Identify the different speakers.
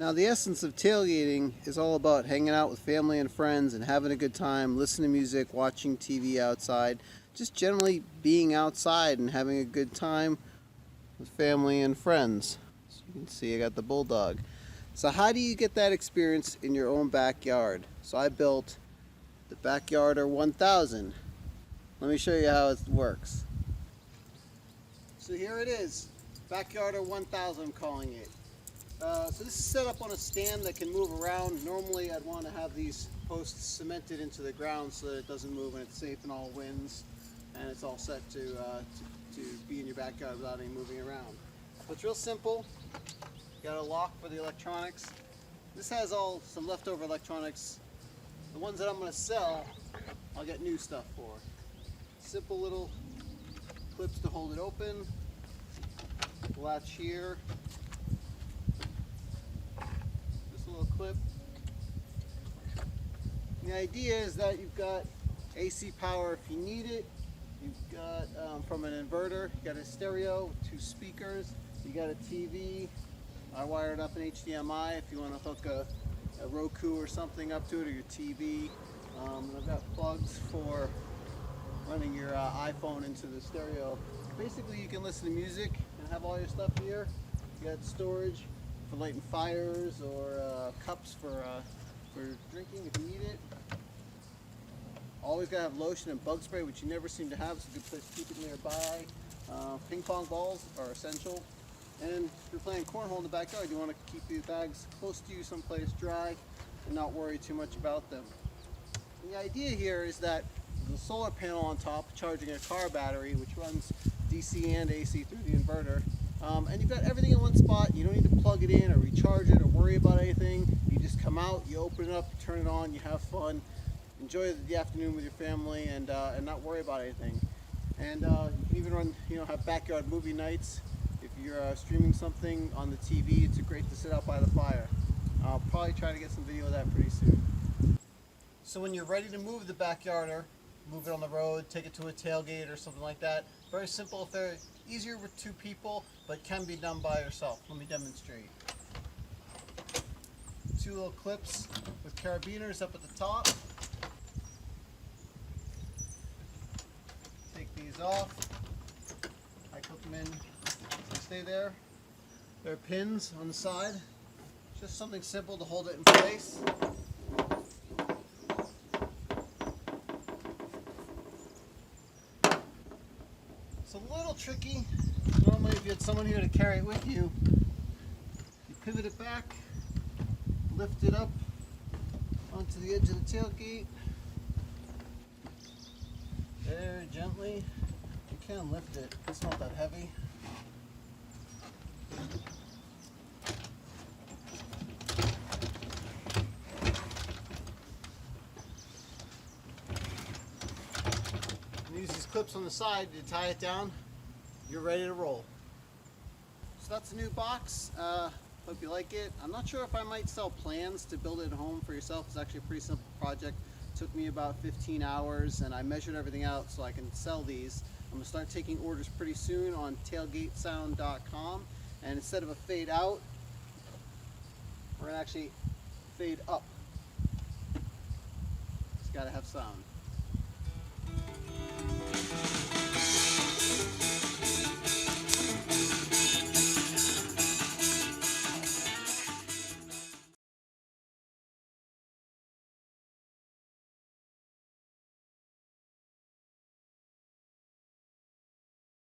Speaker 1: Now, the essence of tailgating is all about hanging out with family and friends and having a good time, listening to music, watching TV outside, just generally being outside and having a good time with family and friends. So you can see I got the bulldog. So how do you get that experience in your own backyard? So I built the Backyarder 1000. Let me show you how it works. So here it is, Backyarder 1000 I'm calling it. So this is set up on a stand that can move around. Normally I'd want to have these posts cemented into the ground so that it doesn't move and it's safe in all winds, and it's all set to be in your backyard without any moving around. So it's real simple. You got a lock for the electronics. This has some leftover electronics. The ones that I'm going to sell, I'll get new stuff for. Simple little clips to hold it open. Latch here. Clip. The idea is that you've got AC power if you need it. You've got from an inverter, you got a stereo, 2 speakers, you got a TV. I wired up an HDMI if you want to hook a Roku or something up to it, or your TV. And I've got plugs for running your iPhone into the stereo. Basically, you can listen to music and have all your stuff here. You got storage for lighting fires, or cups for drinking if you need it. Always gotta have lotion and bug spray, which you never seem to have. It's a good place to keep it nearby. Ping pong balls are essential. And if you're playing cornhole in the backyard, you want to keep these bags close to you, someplace dry, and not worry too much about them. And the idea here is that there's a solar panel on top charging a car battery, which runs DC and AC through the inverter. And you've got everything in one spot. You don't need to plug it in or recharge it or worry about anything. You just come out, you open it up, you turn it on, you have fun, enjoy the afternoon with your family, and not worry about anything. And you can even run, have backyard movie nights. If you're streaming something on the TV, it's great to sit out by the fire. I'll probably try to get some video of that pretty soon. So when you're ready to move the Backyarder, move it on the road, take it to a tailgate or something like that. Very simple. If they're easier with 2 people, but can be done by yourself. Let me demonstrate. 2 little clips with carabiners up at the top. Take these off. I put them in so they stay there. There are pins on the side. Just something simple to hold it in place. It's a little tricky. Normally if you had someone here to carry it with you, you pivot it back, lift it up onto the edge of the tailgate, very gently. You can lift it, it's not that heavy. Use these clips on the side to tie it down. You're ready to roll. So that's a new box. Hope you like it. I'm not sure if I might sell plans to build it at home for yourself. It's actually a pretty simple project. It took me about 15 hours, and I measured everything out so I can sell these. I'm going to start taking orders pretty soon on tailgatesound.com, and instead of a fade out, we're going to actually fade up. It's got to have sound.